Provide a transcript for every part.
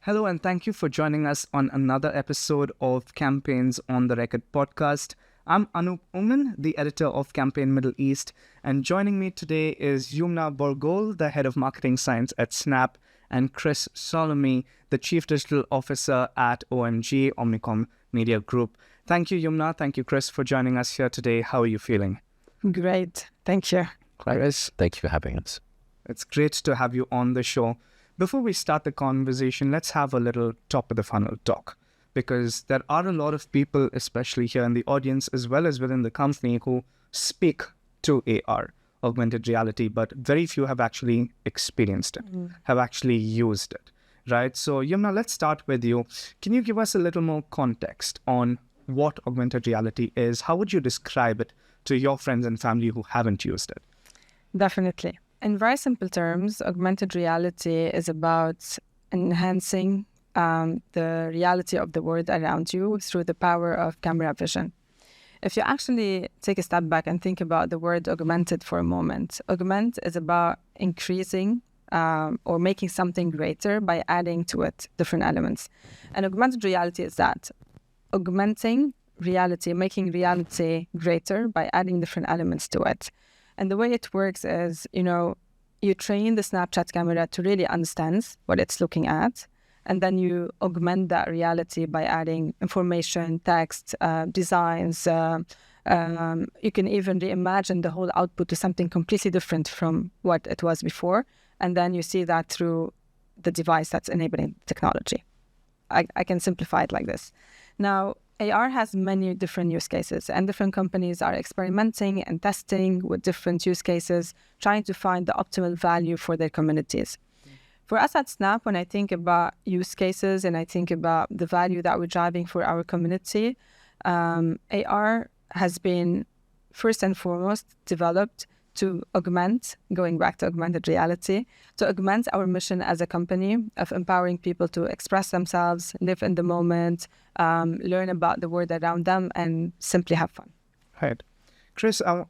Hello, and thank you for joining us on another episode of Campaigns on the Record podcast. I'm Anup Oman, the editor of Campaign Middle East, and joining me today is Youmna Borghol, the head of marketing science at Snap, and Chris Solomi, the chief digital officer at OMG, Omnicom Media Group. Thank you, Youmna. Thank you, Chris, for joining us here today. How are you feeling? Great. Thank you. Chris, thank you for having us. It's great to have you on the show. Before we start the conversation, let's have a little top of the funnel talk, because there are a lot of people, especially here in the audience, as well as within the company, who speak to AR, augmented reality, but very few have actually experienced it, have actually used it, right? So, Youmna, let's start with you. Can you give us a little more context on what augmented reality is? How would you describe it to your friends and family who haven't used it? Definitely. In very simple terms, augmented reality is about enhancing the reality of the world around you through the power of camera vision. If you actually take a step back and think about the word augmented for a moment, augment is about increasing or making something greater by adding to it different elements. And augmented reality is that, augmenting reality, making reality greater by adding different elements to it. And the way it works is, you train the Snapchat camera to really understand what it's looking at, and then you augment that reality by adding information, text, designs. You can even reimagine the whole output to something completely different from what it was before, and then you see that through the device that's enabling technology. I can simplify it like this. Now, AR has many different use cases, and different companies are experimenting and testing with different use cases, trying to find the optimal value for their communities. For us at Snap, when I think about use cases and I think about the value that we're driving for our community, AR has been first and foremost developed to augment, going back to augmented reality, to augment our mission as a company of empowering people to express themselves, live in the moment, learn about the world around them, and simply have fun. Right. Chris, I'll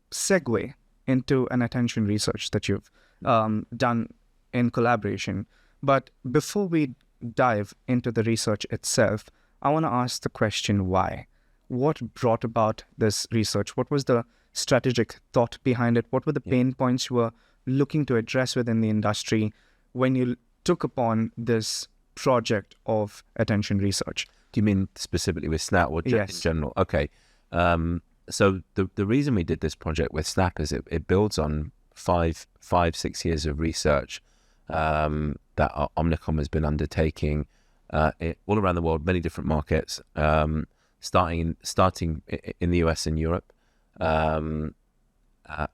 segue into an attention research that you've done in collaboration. But before we dive into the research itself, I want to ask the question, why? What brought about this research? What was the strategic thought behind it? What were the pain points you were looking to address within the industry when you took upon this project of attention research? Do you mean specifically with Snap or Yes. in general? Okay. So the reason we did this project with Snap is it builds on 6 years of research that Omnicom has been undertaking all around the world, many different markets, starting in the US and Europe,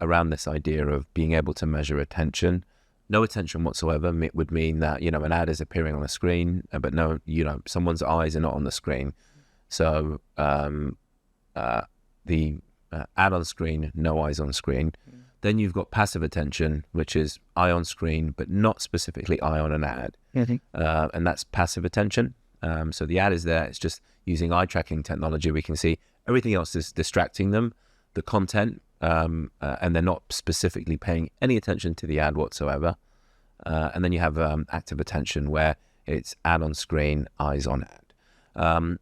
around this idea of being able to measure attention. No attention whatsoever would mean that, an ad is appearing on a screen, but no, someone's eyes are not on the screen. So the ad on screen, no eyes on screen. Then you've got passive attention, which is eye on screen, but not specifically eye on an ad. And that's passive attention. So the ad is there. It's just using eye tracking technology. We can see everything else is distracting them, the content, and they're not specifically paying any attention to the ad whatsoever. And then you have active attention, where it's ad on screen, eyes on ad.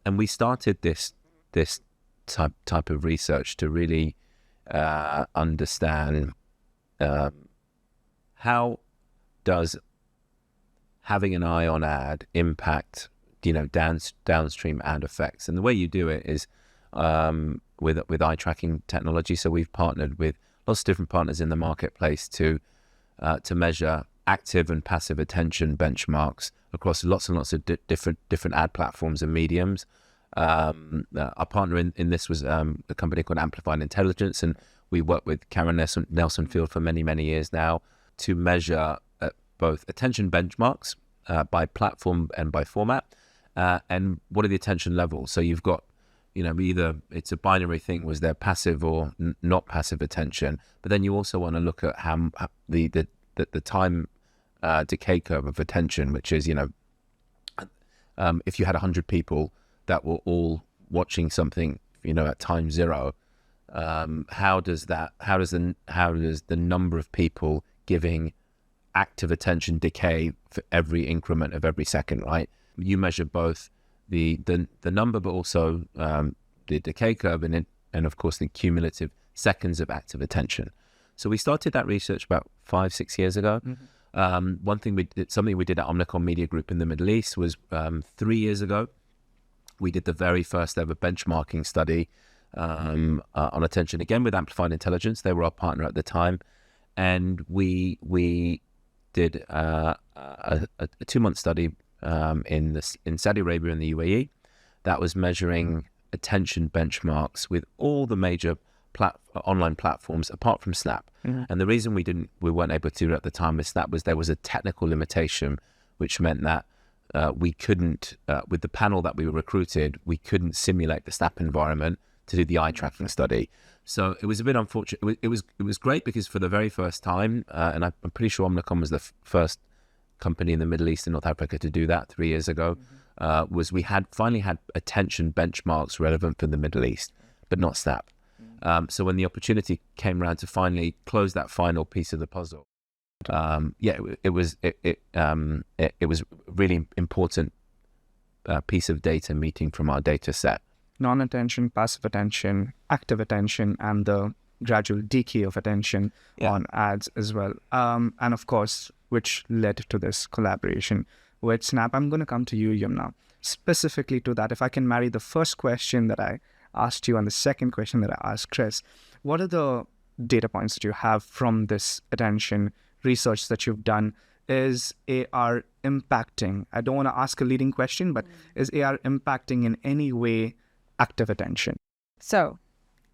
And we started this type of research to really understand how does having an eye on ad impact downstream ad effects. And the way you do it is with eye tracking technology. So we've partnered with lots of different partners in the marketplace to measure active and passive attention benchmarks across lots and lots of different ad platforms and mediums. Our partner in this was a company called Amplify Intelligence, and we worked with Karen Nelson Field for many years now to measure both attention benchmarks by platform and by format, and what are the attention levels. So you've got, either it's a binary thing, was there passive or not passive attention, but then you also want to look at how the time decay curve of attention, which is, if you had 100 people that were all watching something, at time zero, how does the number of people giving active attention decay for every increment of every second, right? You measure both the number, but also the decay curve and of course the cumulative seconds of active attention. So we started that research about 5-6 years ago. Something we did at Omnicom Media Group in the Middle East was 3 years ago. We did the very first ever benchmarking study on attention, again with Amplified Intelligence. They were our partner at the time, and we did a 2-month study in Saudi Arabia and the UAE that was measuring attention benchmarks with all the major online platforms apart from Snap. And the reason we weren't able to do it at the time with Snap was there was a technical limitation, which meant that we couldn't, with the panel that we recruited, we couldn't simulate the Snap environment to do the eye tracking study. So it was a bit unfortunate. It was great because for the very first time, and I'm pretty sure Omnicom was the first company in the Middle East and North Africa to do that 3 years ago, was we finally had attention benchmarks relevant for the Middle East, but not Snap. So when the opportunity came around to finally close that final piece of the puzzle, it was really important piece of data meeting from our data set. Non-attention, passive attention, active attention, and the gradual decay of attention on ads as well. And of course, which led to this collaboration with Snap. I'm going to come to you, Youmna. Specifically to that, if I can marry the first question that I asked you and the second question that I asked Chris, what are the data points that you have from this attention research that you've done? Is AR impacting? I don't want to ask a leading question, but is AR impacting in any way active attention? So,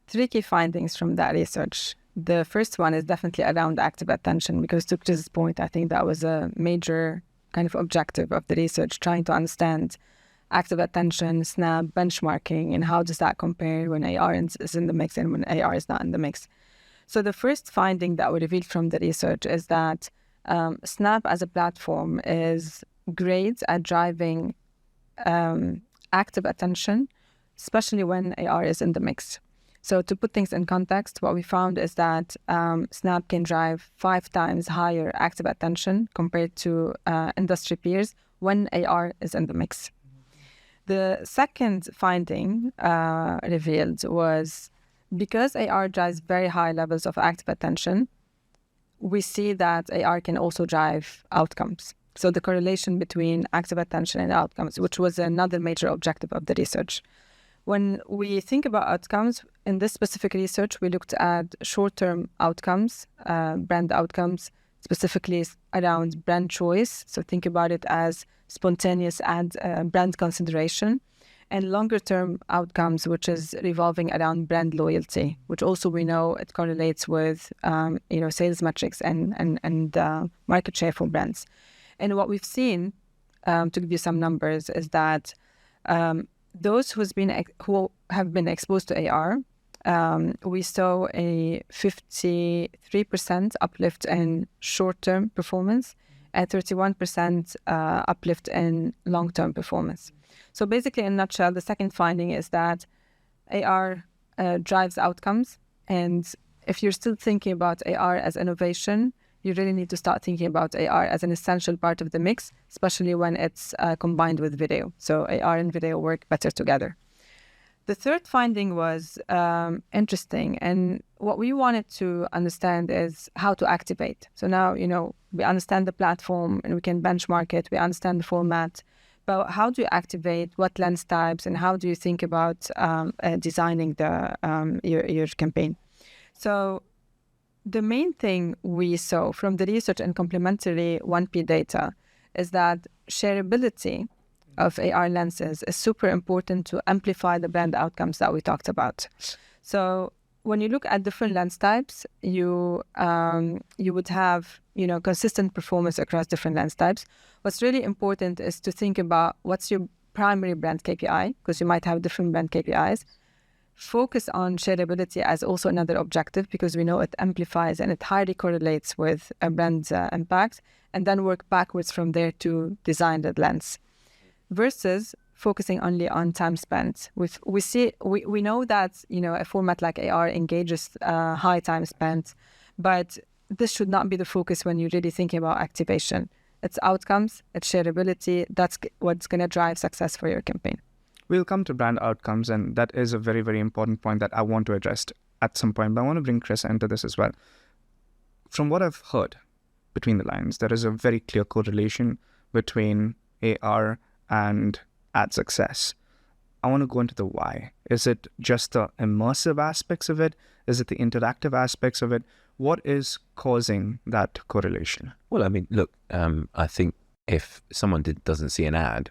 3 key findings from that research. The first one is definitely around active attention, because to Chris's point, I think that was a major kind of objective of the research, trying to understand active attention, Snap, benchmarking, and how does that compare when AR is in the mix and when AR is not in the mix. So the first finding that we revealed from the research is that Snap as a platform is great at driving active attention, especially when AR is in the mix. So to put things in context, what we found is that Snap can drive 5 times higher active attention compared to industry peers when AR is in the mix. The second finding revealed was because AR drives very high levels of active attention, we see that AR can also drive outcomes. So the correlation between active attention and outcomes, which was another major objective of the research. When we think about outcomes, in this specific research, we looked at short-term outcomes, brand outcomes, specifically around brand choice. So think about it as spontaneous ad brand consideration, and longer-term outcomes, which is revolving around brand loyalty, which also we know it correlates with sales metrics and market share for brands. And what we've seen, to give you some numbers, is that those who have been exposed to AR, we saw a 53% uplift in short-term performance and 31% uplift in long-term performance. So basically, in a nutshell, the second finding is that AR drives outcomes. And if you're still thinking about AR as innovation, you really need to start thinking about AR as an essential part of the mix, especially when it's combined with video. So AR and video work better together. The third finding was interesting. And what we wanted to understand is how to activate. So now, we understand the platform and we can benchmark it. We understand the format. But how do you activate? What lens types? And how do you think about designing your campaign? So the main thing we saw from the research and complementary 1P data is that shareability of AR lenses is super important to amplify the brand outcomes that we talked about. So when you look at different lens types, you would have consistent performance across different lens types. What's really important is to think about what's your primary brand KPI, because you might have different brand KPIs. Focus on shareability as also another objective, because we know it amplifies and it highly correlates with a brand's impact, and then work backwards from there to design the lens. Versus focusing only on time spent. We know that a format like AR engages high time spent, but this should not be the focus when you're really thinking about activation. It's outcomes, it's shareability. That's what's going to drive success for your campaign. We'll come to brand outcomes, and that is a very, very important point that I want to address at some point. But I want to bring Chris into this as well. From what I've heard between the lines, there is a very clear correlation between AR and ad success. I want to go into the why. Is it just the immersive aspects of it? Is it the interactive aspects of it? What is causing that correlation? Well, I mean, look, I think if someone doesn't see an ad,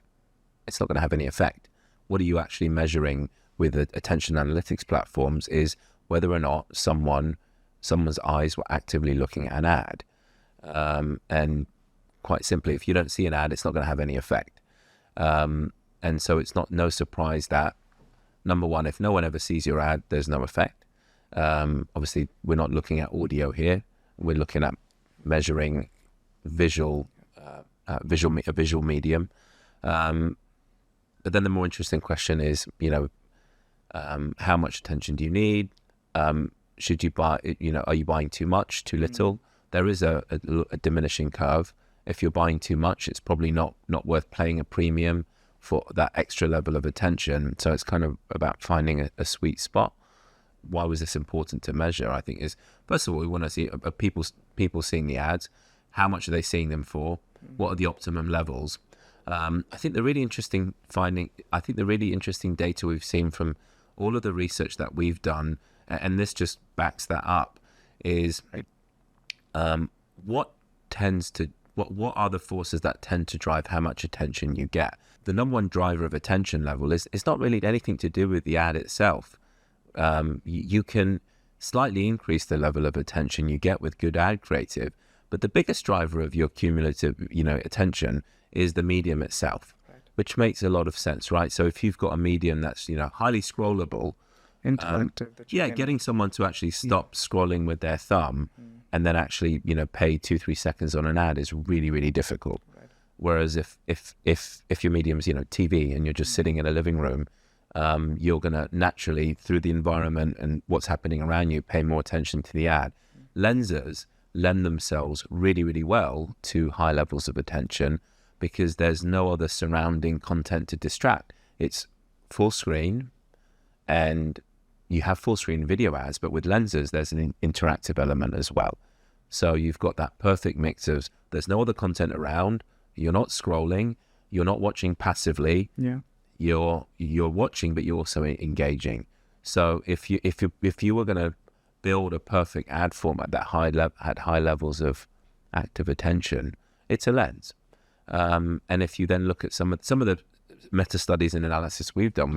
it's not going to have any effect. What are you actually measuring with the attention analytics platforms is whether or not someone's eyes were actively looking at an ad. And quite simply, if you don't see an ad, it's not going to have any effect. And so it's no surprise that, number one, if no one ever sees your ad, there's no effect. Obviously, we're not looking at audio here. We're looking at measuring a visual medium. But then the more interesting question is, how much attention do you need? Should you buy, are you buying too much, too little? There is a diminishing curve. If you're buying too much, it's probably not worth paying a premium for that extra level of attention. So it's kind of about finding a sweet spot. Why was this important to measure? I think is, first of all, we want to see people seeing the ads. How much are they seeing them for? What are the optimum levels? I think the really interesting data we've seen from all of the research that we've done, and this just backs that up, is what are the forces that tend to drive how much attention you get? The number one driver of attention level is not really anything to do with the ad itself. You can slightly increase the level of attention you get with good ad creative, but the biggest driver of your cumulative, attention is the medium itself, which makes a lot of sense, right? So if you've got a medium that's, highly scrollable, interactive, getting someone to actually stop scrolling with their thumb and then actually, pay 2-3 seconds on an ad is really, really difficult. Right. Whereas if your medium's, TV and you're just sitting in a living room, you're going to naturally, through the environment and what's happening around you, pay more attention to the ad. Lenses lend themselves really, really well to high levels of attention because there's no other surrounding content to distract. It's full screen, and you have full screen video ads, but with lenses, there's an interactive element as well. So you've got that perfect mix of there's no other content around, you're not scrolling, you're not watching passively. Yeah. You're watching, but you're also engaging. So if you were going to build a perfect ad format that had high levels of active attention, it's a lens. And if you then look at some of the meta studies and analysis we've done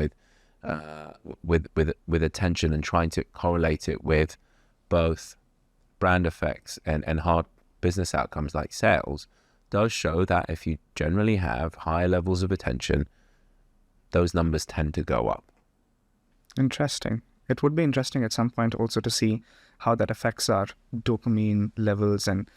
with attention and trying to correlate it with both brand effects and hard business outcomes like sales, does show that if you generally have high levels of attention, those numbers tend to go up. Interesting. It would be interesting at some point also to see how that affects our dopamine levels and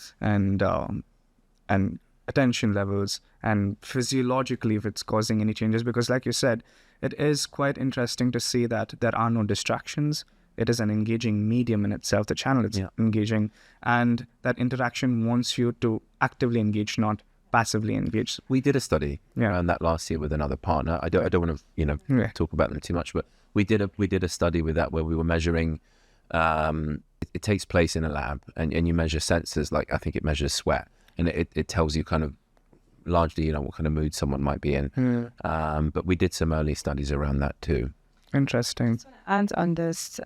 attention levels, and physiologically if it's causing any changes, because like you said, it is quite interesting to see that there are no distractions. It is an engaging medium in itself. The channel is engaging, and that interaction wants you to actively engage, not passively engage. We did a study around that last year with another partner. I don't want to talk about them too much, but we did a study with that where we were measuring. It takes place in a lab, and you measure sensors, like I think it measures sweat, and it tells you kind of largely what kind of mood someone might be in. But we did some early studies around that too. Interesting. And on this,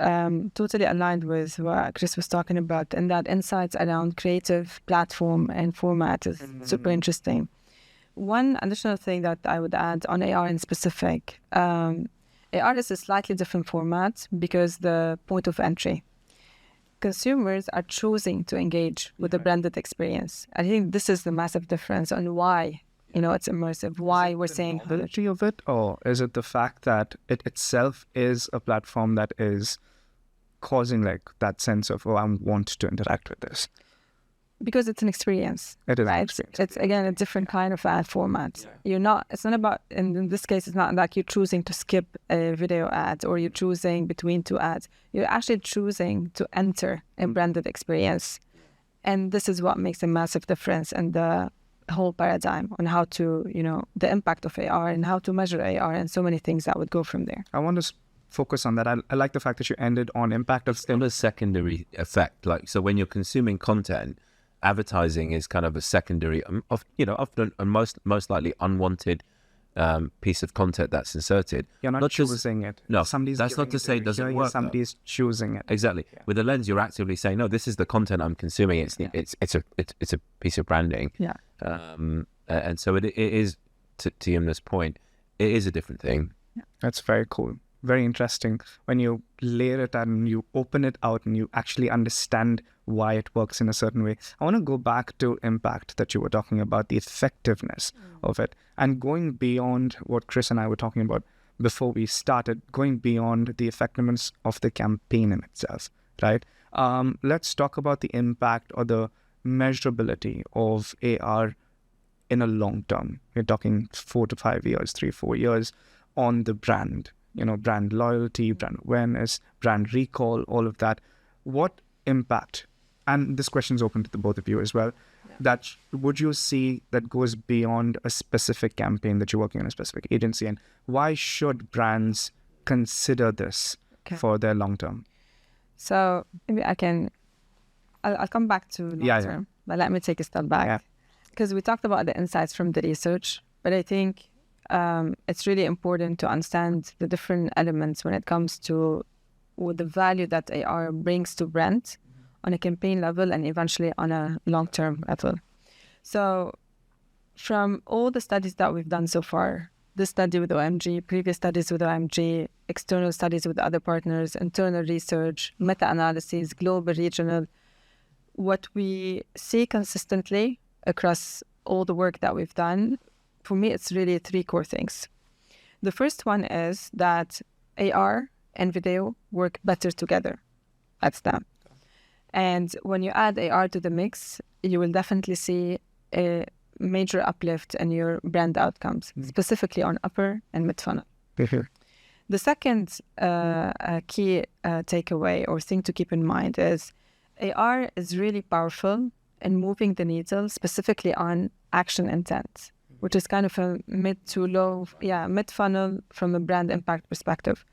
totally aligned with what Chris was talking about, and that insights around creative platform and format is super interesting. One additional thing that I would add on AR in specific, AR is a slightly different format because the point of entry. Consumers are choosing to engage with the branded experience. I think this is the massive difference on why it's immersive, why we're saying the novelty of it, or is it the fact that it itself is a platform that is causing like that sense of, I want to interact with this? Because it's an experience. It is, right? It's again a different kind of ad format. It's not about, in this case, it's not like you're choosing to skip a video ad or you're choosing between two ads. You're actually choosing to enter a branded experience. And this is what makes a massive difference in the whole paradigm on how to, the impact of AR and how to measure AR and so many things that would go from there. I want to focus on that. I like the fact that you ended on impact of Not a secondary effect. Like, so when you're consuming content, advertising is kind of a secondary, often and most likely unwanted piece of content that's inserted. You're not choosing it. No, somebody's that's not to say it doesn't work. Somebody's choosing it. Exactly. Yeah. With a lens, you're actively saying, no, this is the content I'm consuming. It's a piece of branding. Yeah. And so it is, to Youmna's point, it is a different thing. Yeah. That's very cool. Very interesting when you layer it and you open it out and you actually understand why it works in a certain way. I want to go back to impact that you were talking about, the effectiveness of it, and going beyond what Chris and I were talking about before we started, going beyond the effectiveness of the campaign in itself, right? Let's talk about the impact or the measurability of AR in a long term. We're talking 4 to 5 years, 3-4 years on the brand. Brand loyalty, brand awareness, brand recall, all of that. What impact, and this question is open to the both of you as well, that would you see that goes beyond a specific campaign that you're working on a specific agency, and why should brands consider this for their long term? So maybe I'll come back to long term, but let me take a step back. Because we talked about the insights from the research, but I think it's really important to understand the different elements when it comes to the value that AR brings to brand on a campaign level and eventually on a long-term level. So from all the studies that we've done so far, this study with OMG, previous studies with OMG, external studies with other partners, internal research, meta-analyses, global, regional, what we see consistently across all the work that we've done, for me, it's really 3 core things. The first one is that AR and video work better together at Snap. And when you add AR to the mix, you will definitely see a major uplift in your brand outcomes, specifically on upper and mid-funnel. The second key takeaway or thing to keep in mind is AR is really powerful in moving the needle, specifically on action intent, which is kind of a mid-funnel from a brand impact perspective.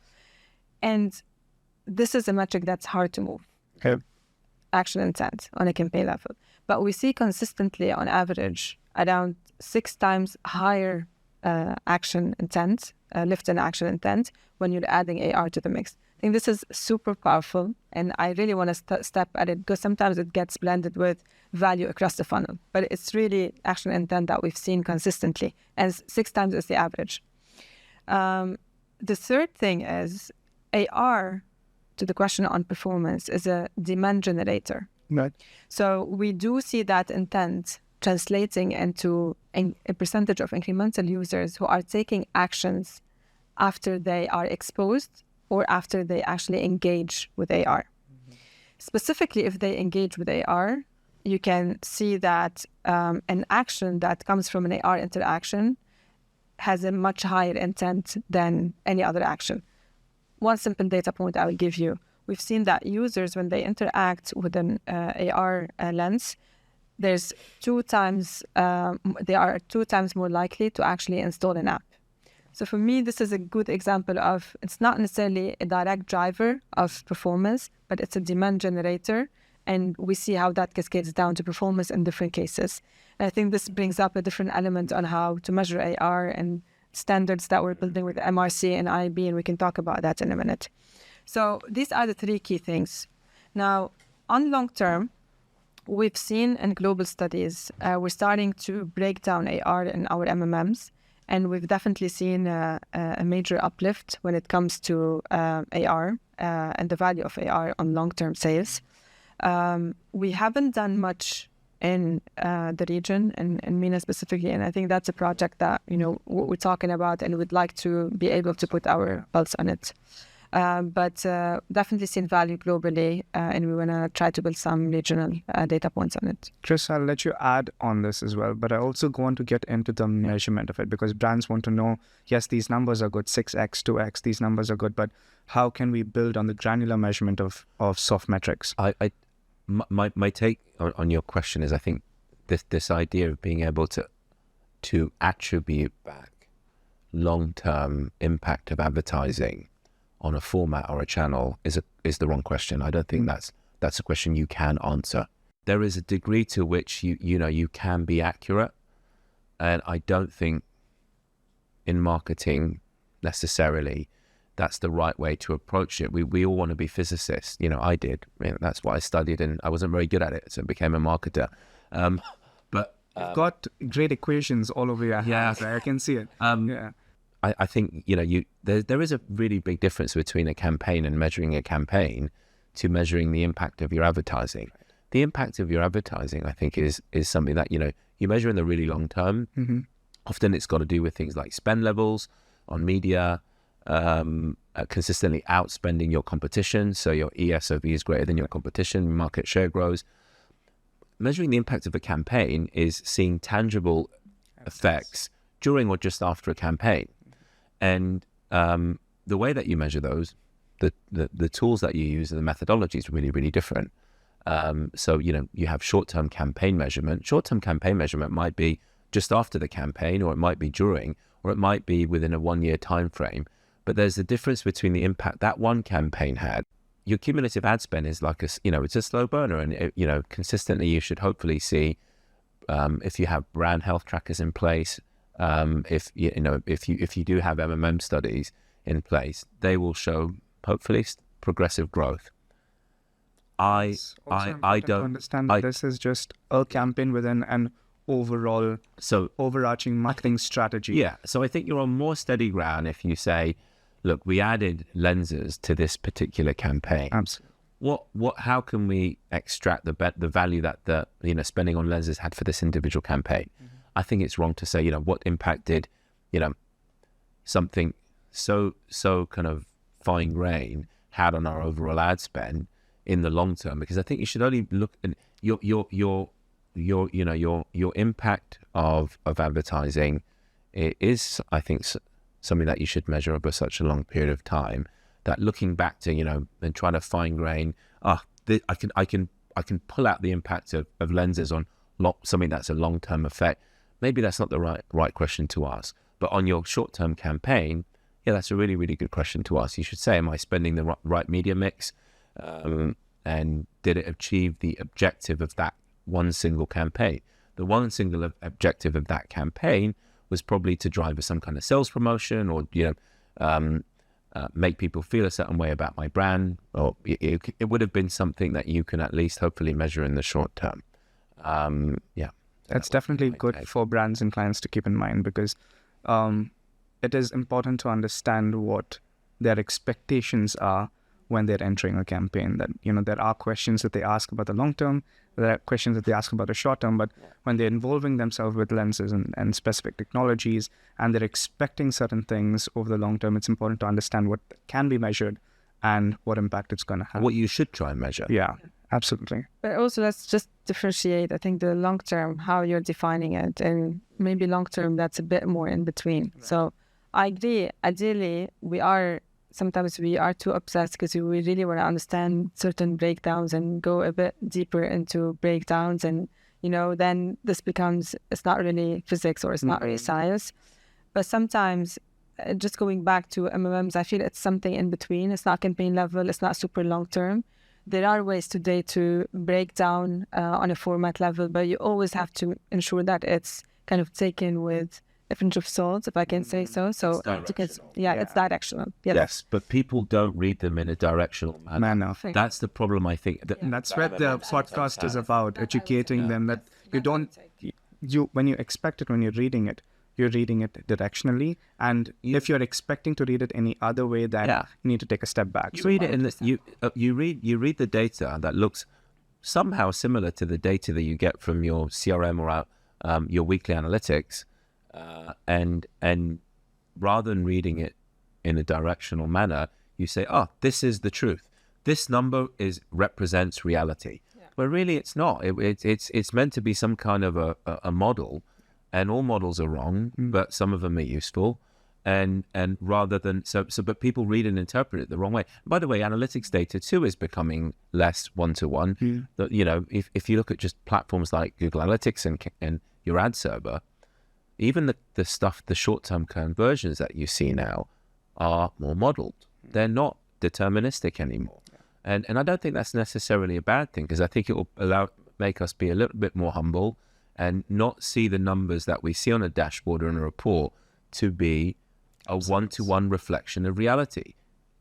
And this is a metric that's hard to move. Okay. Action intent on a campaign level. But we see consistently, on average, around 6 times higher action intent, lift in action intent, when you're adding AR to the mix. I think this is super powerful, and I really want to step at it because sometimes it gets blended with value across the funnel. But it's really action intent that we've seen consistently, and 6 times is the average. The third thing is AR, to the question on performance, is a demand generator. Right. So we do see that intent translating into a percentage of incremental users who are taking actions after they are exposed or after they actually engage with AR. Specifically, if they engage with AR, you can see that an action that comes from an AR interaction has a much higher intent than any other action. One simple data point I will give you. We've seen that users, when they interact with an AR lens, there's 2 times, they are 2 times more likely to actually install an app. So for me, this is a good example of, it's not necessarily a direct driver of performance, but it's a demand generator. And we see how that cascades down to performance in different cases. And I think this brings up a different element on how to measure AR and standards that we're building with MRC and IB, and we can talk about that in a minute. So these are the 3 key things. Now, on long term, we've seen in global studies, we're starting to break down AR in our MMMs. And we've definitely seen a major uplift when it comes to AR and the value of AR on long-term sales. We haven't done much in the region, and MENA specifically, and I think that's a project that we're talking about, and we'd like to be able to put our pulse on it. But definitely seen value globally, and we want to try to build some regional data points on it. Chris, I'll let you add on this as well, but I also want to get into the measurement of it, because brands want to know, yes, these numbers are good, 6x, 2x, these numbers are good, but how can we build on the granular measurement of soft metrics? my take on your question is, I think this idea of being able to attribute back long-term impact of advertising on a format or a channel is the wrong question. I don't think that's a question you can answer. There is a degree to which you can be accurate, and I don't think in marketing necessarily that's the right way to approach it. We all want to be physicists. I did. That's what I studied, and I wasn't very good at it, so I became a marketer. But you've got great equations all over your hands. I can see it. I think there is a really big difference between a campaign and measuring a campaign to measuring the impact of your advertising. The impact of your advertising, I think, is something that you measure in the really long term. Mm-hmm. Often it's got to do with things like spend levels on media, consistently outspending your competition, so your ESOV is greater than your competition, market share grows. Measuring the impact of a campaign is seeing tangible effects during or just after a campaign. And the way that you measure those, the tools that you use and the methodology is really, really different. So, you have short-term campaign measurement. Short-term campaign measurement might be just after the campaign, or it might be during, or it might be within a 1 year time frame. But there's a difference between the impact that one campaign had. Your cumulative ad spend is like it's a slow burner, and consistently you should hopefully see if you have brand health trackers in place, if you do have MMM studies in place, they will show hopefully progressive growth. I don't understand that this is just a campaign within an overarching marketing strategy. Yeah, so I think you're on more steady ground if you say, look, we added lenses to this particular campaign. Absolutely. How can we extract the value that the spending on lenses had for this individual campaign? Mm-hmm. I think it's wrong to say what impact did something so kind of fine grain had on our overall ad spend in the long term, because I think you should only look at your impact of advertising. It is, I think, something that you should measure over such a long period of time, that looking back to and trying to fine grain, I can pull out the impact of lenses on something that's a long-term effect. Maybe that's not the right question to ask. But on your short-term campaign, that's a really, really good question to ask. You should say, am I spending the right media mix? And did it achieve the objective of that one single campaign? The one single objective of that campaign was probably to drive some kind of sales promotion, or make people feel a certain way about my brand, or it would have been something that you can at least hopefully measure in the short term. That's definitely good for brands and clients to keep in mind, because it is important to understand what their expectations are when they're entering a campaign. That there are questions that they ask about the long term, there are questions that they ask about the short term, but when they're involving themselves with lenses and specific technologies, and they're expecting certain things over the long term, it's important to understand what can be measured and what impact it's going to have. What you should try and measure. Yeah, absolutely. But also, let's just differentiate, I think, the long term, how you're defining it, and maybe long term, that's a bit more in between. Right. So I agree. Ideally, sometimes we are too obsessed because we really want to understand certain breakdowns and go a bit deeper into breakdowns. And, then this becomes, it's not really physics, or it's not really science. But sometimes just going back to MMMs, I feel it's something in between. It's not campaign level. It's not super long term. There are ways today to break down on a format level, but you always have to ensure that it's kind of taken with a pinch of salt, if I can say so. So it's directional. Yes, but people don't read them in a directional manner. That's the problem, I think. That's what the podcast is about, educating them that when you expect it, when you're reading it directionally. And if you're expecting to read it any other way, then you need to take a step back. You read it in you read the data that looks somehow similar to the data that you get from your CRM or your weekly analytics. And rather than reading it in a directional manner, you say, this is the truth. This number represents reality. Yeah. But really it's not. It's meant to be some kind of a model, and all models are wrong, but some of them are useful. and rather than but people read and interpret it the wrong way. By the way, analytics data too is becoming less one-to-one. That, you know, if you look at just platforms like Google Analytics and your ad server, even the stuff, the short-term conversions that you see now are more modeled. They're not deterministic anymore. And I don't think that's necessarily a bad thing, because I think it will make us be a little bit more humble and not see the numbers that we see on a dashboard or in a report to be a one-to-one reflection of reality.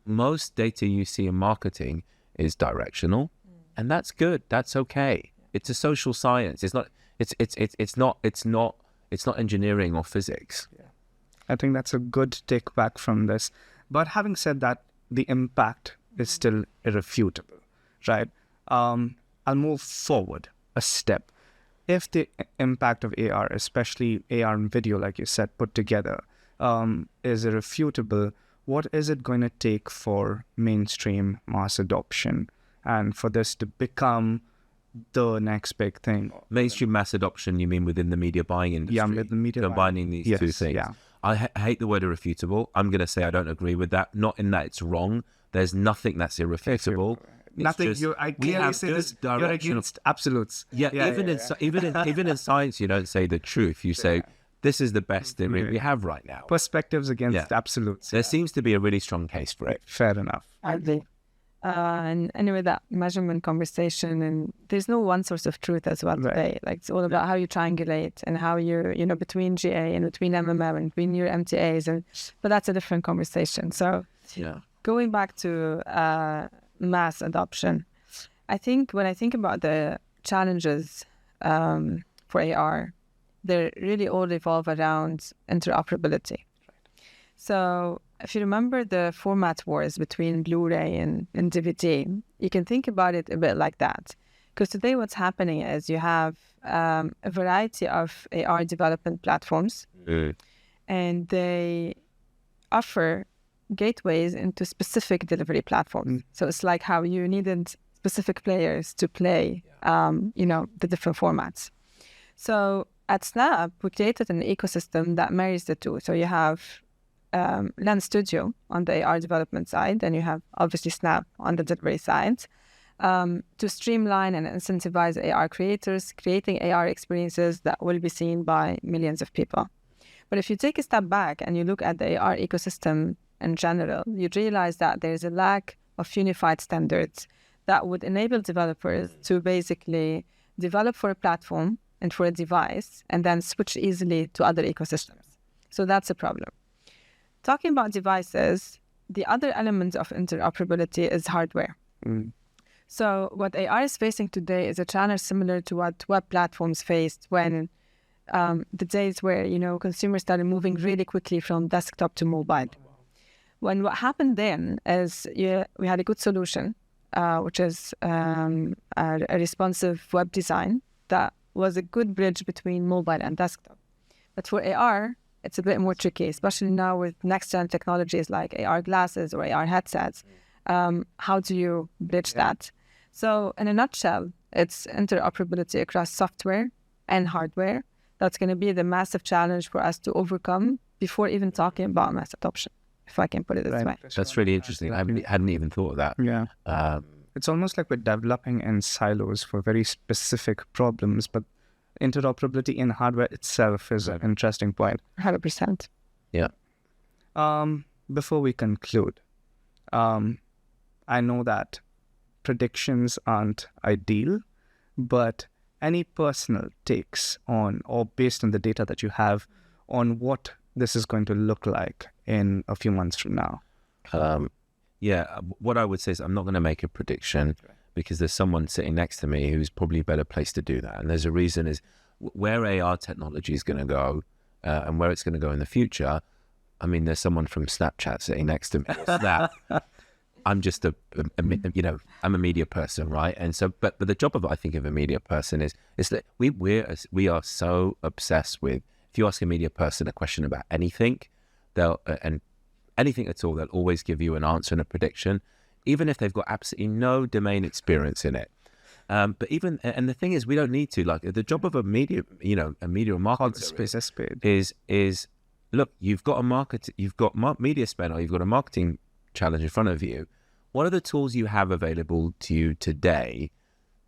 Most data you see in marketing is directional, and that's good. That's okay. It's a social science. It's not engineering or physics. Yeah. I think that's a good take back from this. But having said that, the impact is still irrefutable, right? I'll move forward a step. If the impact of AR, especially AR and video, like you said, put together, is irrefutable, what is it going to take for mainstream mass adoption and for this to become the next big thing? Mainstream mass adoption, you mean within the media buying industry? Yeah, with the media combining these two things. Yeah. I hate the word irrefutable. I'm going to say I don't agree with that. Not in that it's wrong. There's nothing that's irrefutable. Nothing. I clearly say this. You're against absolutes. Even in science, you don't say the truth. You say this is the best thing we have right now. Perspectives against absolutes. There seems to be a really strong case for it. Fair enough. And anyway, that measurement conversation, and there's no one source of truth as well today. Like, it's all about how you triangulate and how you're, between GA and between MMM and between your MTAs, but that's a different conversation. So going back to mass adoption, I think when I think about the challenges for AR, they really all revolve around interoperability. So if you remember the format wars between Blu-ray and DVD, you can think about it a bit like that. Because today what's happening is you have a variety of AR development platforms, and they offer gateways into specific delivery platforms. So it's like how you needed specific players to play, the different formats. So at Snap, we created an ecosystem that marries the two. So you have Lens Studio on the AR development side, and you have obviously Snap on the delivery side, to streamline and incentivize AR creators, creating AR experiences that will be seen by millions of people. But if you take a step back and you look at the AR ecosystem in general, you realize that there's a lack of unified standards that would enable developers to basically develop for a platform and for a device and then switch easily to other ecosystems. So that's a problem. Talking about devices, the other element of interoperability is hardware. So what AR is facing today is a challenge similar to what web platforms faced when the days where, consumers started moving really quickly from desktop to mobile. When what happened then is we had a good solution, which is a responsive web design that was a good bridge between mobile and desktop. But for AR, it's a bit more tricky, especially now with next-gen technologies like AR glasses or AR headsets. How do you bridge that? So in a nutshell, it's interoperability across software and hardware. That's going to be the massive challenge for us to overcome before even talking about mass adoption, if I can put it this way. That's really interesting. I hadn't even thought of that. Yeah. It's almost like we're developing in silos for very specific problems, but interoperability in hardware itself is an interesting point. 100%. Yeah. Before we conclude, I know that predictions aren't ideal, but any personal takes on, or based on the data that you have, on what this is going to look like in a few months from now? What I would say is I'm not going to make a prediction because there's someone sitting next to me who's probably a better place to do that. And there's a reason is where AR technology is going to go and where it's going to go in the future. I mean, there's someone from Snapchat sitting next to me. Snap. I'm just I'm a media person, right? And so, but the job of, I think, of a media person is that we are so obsessed with, if you ask a media person a question about anything, and anything at all, they'll always give you an answer and a prediction, even if they've got absolutely no domain experience in it. But even, and the thing is, we don't need to, like, the job of a media, a media or marketing is look, you've got media spend, or you've got a marketing challenge in front of you. What are the tools you have available to you today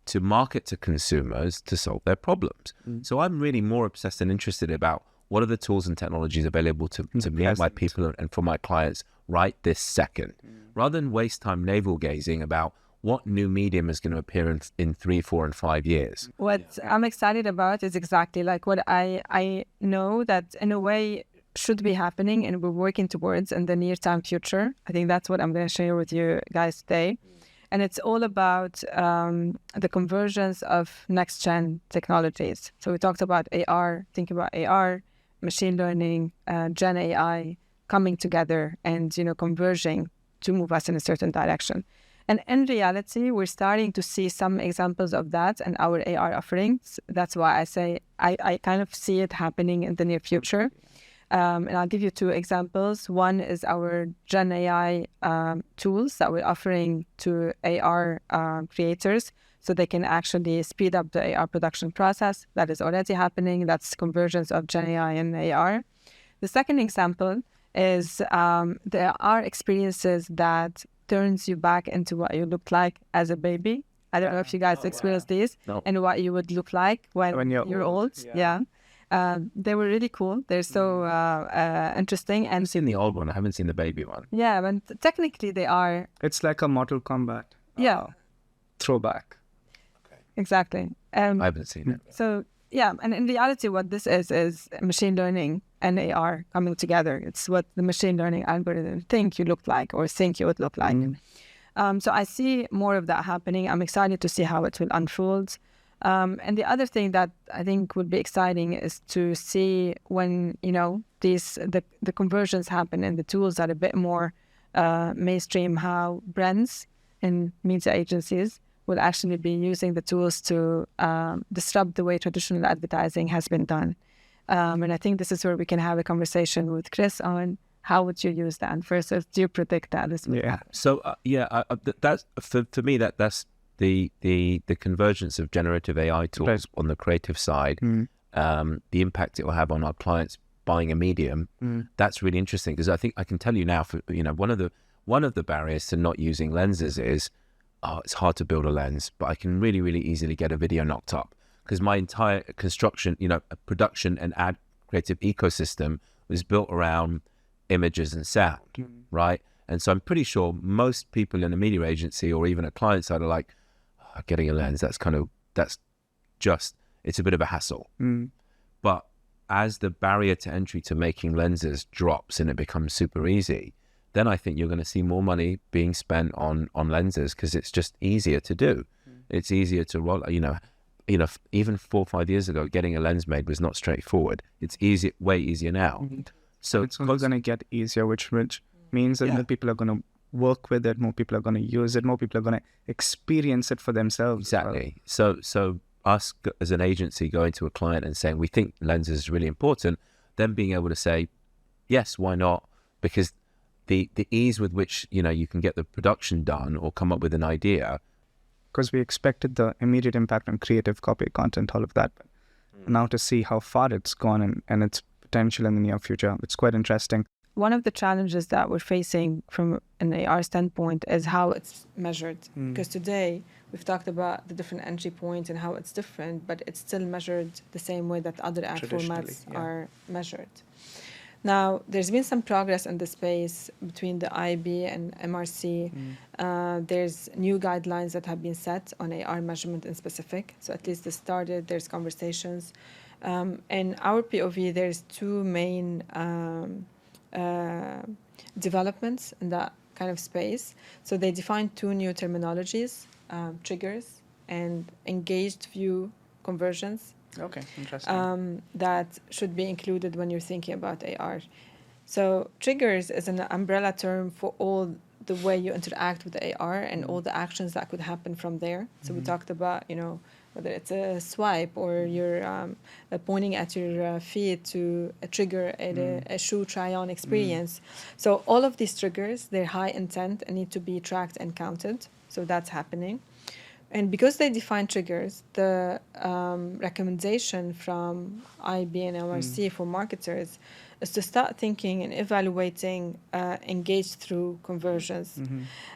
to market to consumers to solve their problems? So I'm really more obsessed and interested about what are the tools and technologies available to me and my people and for my clients right this second, rather than waste time navel gazing about what new medium is going to appear in 3, 4, and 5 years. What I'm excited about is exactly like what I know that in a way should be happening and we're working towards in the near-term future. I think that's what I'm going to share with you guys today. And it's all about the convergence of next-gen technologies. So we talked about AR, think about AR, machine learning, Gen AI coming together and, converging to move us in a certain direction. And in reality, we're starting to see some examples of that in our AR offerings. That's why I say I kind of see it happening in the near future. And I'll give you 2 examples. One is our Gen AI tools that we're offering to AR creators so they can actually speed up the AR production process. That is already happening. That's convergence of Gen AI and AR. The second example is there are experiences that turns you back into what you looked like as a baby. I don't know if you guys experienced these and what you would look like when you're old. Yeah. They were really cool. They're so interesting. And I've seen the old one. I haven't seen the baby one. Yeah, but technically they are. It's like a Mortal Kombat throwback. Okay. Exactly. I haven't seen it. So yeah, and in reality, what this is machine learning and AR coming together. It's what the machine learning algorithm think you look like or think you would look like. So I see more of that happening. I'm excited to see how it will unfold. And the other thing that I think would be exciting is to see when, the conversions happen and the tools are a bit more mainstream, how brands and media agencies will actually be using the tools to disrupt the way traditional advertising has been done. And I think this is where we can have a conversation with Chris on how would you use that versus do you predict that this will happen? So that's for me that's the convergence of generative AI tools on the creative side, the impact it will have on our clients buying a medium. That's really interesting because I think I can tell you now, for one of the barriers to not using lenses is it's hard to build a lens, but I can really, really easily get a video knocked up because my entire construction, production and ad creative ecosystem was built around images and sound, right? And so I'm pretty sure most people in a media agency or even a client side are like, getting a lens, it's a bit of a hassle. But as the barrier to entry to making lenses drops and it becomes super easy, then I think you're going to see more money being spent on lenses because it's just easier to do. It's easier to roll, even 4 or 5 years ago, getting a lens made was not straightforward. It's way easier now. So it's going to get easier, which means that people are going to work with it, more people are going to use it, more people are going to experience it for themselves. Exactly. So us as an agency going to a client and saying we think lenses is really important, then being able to say yes, why not? Because the ease with which you can get the production done or come up with an idea, because we expected the immediate impact on creative copy, content, all of that. But now to see how far it's gone and its potential in the near future, it's quite interesting. One of the challenges that we're facing from an AR standpoint is how it's measured. Because today we've talked about the different entry points and how it's different, but it's still measured the same way that other ad formats are measured. Now, there's been some progress in the space between the IB and MRC. There's new guidelines that have been set on AR measurement in specific. So at least this started, there's conversations. In our POV, there's 2 main developments in that kind of space. So they define 2 new terminologies, triggers and engaged view conversions. Okay, interesting. That should be included when you're thinking about AR. So triggers is an umbrella term for all the way you interact with the AR and all the actions that could happen from there. So we talked about, whether it's a swipe or you're pointing at your feet to trigger a shoe try-on experience. So all of these triggers, they're high intent and need to be tracked and counted. So that's happening. And because they define triggers, the recommendation from IB and MRC for marketers is to start thinking and evaluating engaged through conversions.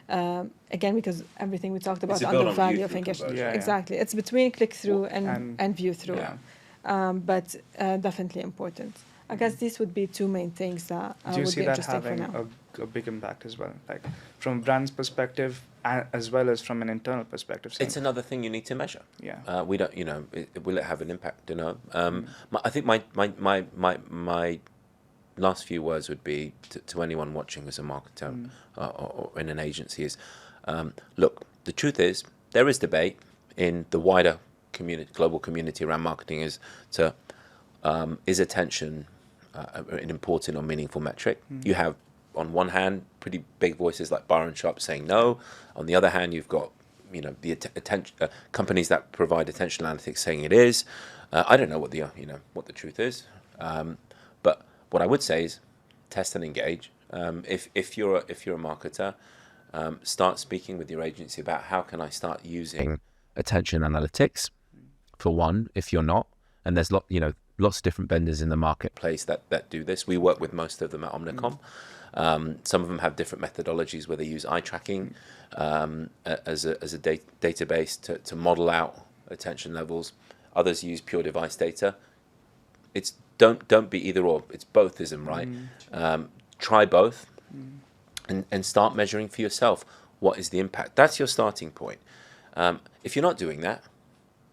Again, because everything we talked about It's a on build the on value view of through engagement. conversion. Yeah. Exactly. It's between click-through And- and view-through. Yeah. But definitely important. I guess these would be two main things that Do you would see be that interesting for having now. a big impact as well, like from brand's perspective as well as from an internal perspective? It's another thing you need to measure. Yeah. We don't, will it have an impact? Don't know. I think my last few words would be to anyone watching as a marketer or in an agency is, look, the truth is there is debate in the wider community, global community around marketing is attention an important or meaningful metric? You have, on one hand, pretty big voices like Bar and Sharp saying no. On the other hand, you've got the attention companies that provide attention analytics saying it is. I don't know what the truth is, but what I would say is test and engage. If you're a marketer, start speaking with your agency about how can I start using attention analytics. For one, if you're not, and there's lots of different vendors in the marketplace that do this. We work with most of them at Omnicom. Some of them have different methodologies where they use eye tracking as a database to model out attention levels. Others use pure device data. It's don't be either or. It's bothism, right? Try both and start measuring for yourself what is the impact. That's your starting point. If you're not doing that,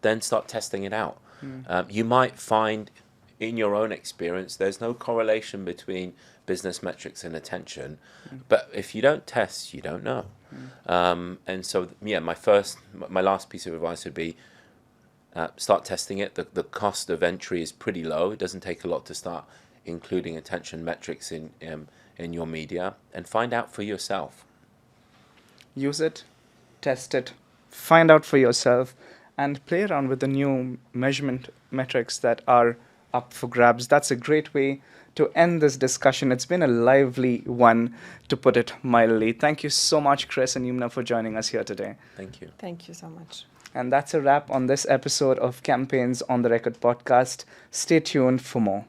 then start testing it out. You might find in your own experience there's no correlation between business metrics and attention, but if you don't test, you don't know. And so, my last piece of advice would be start testing it. The cost of entry is pretty low. It doesn't take a lot to start including attention metrics in your media, and find out for yourself. Use it, test it, find out for yourself, and play around with the new measurement metrics that are up for grabs. That's a great way to end this discussion. It's been a lively one, to put it mildly. Thank you so much, Chris and Youmna, for joining us here today. Thank you. Thank you so much. And that's a wrap on this episode of Campaigns on the Record podcast. Stay tuned for more.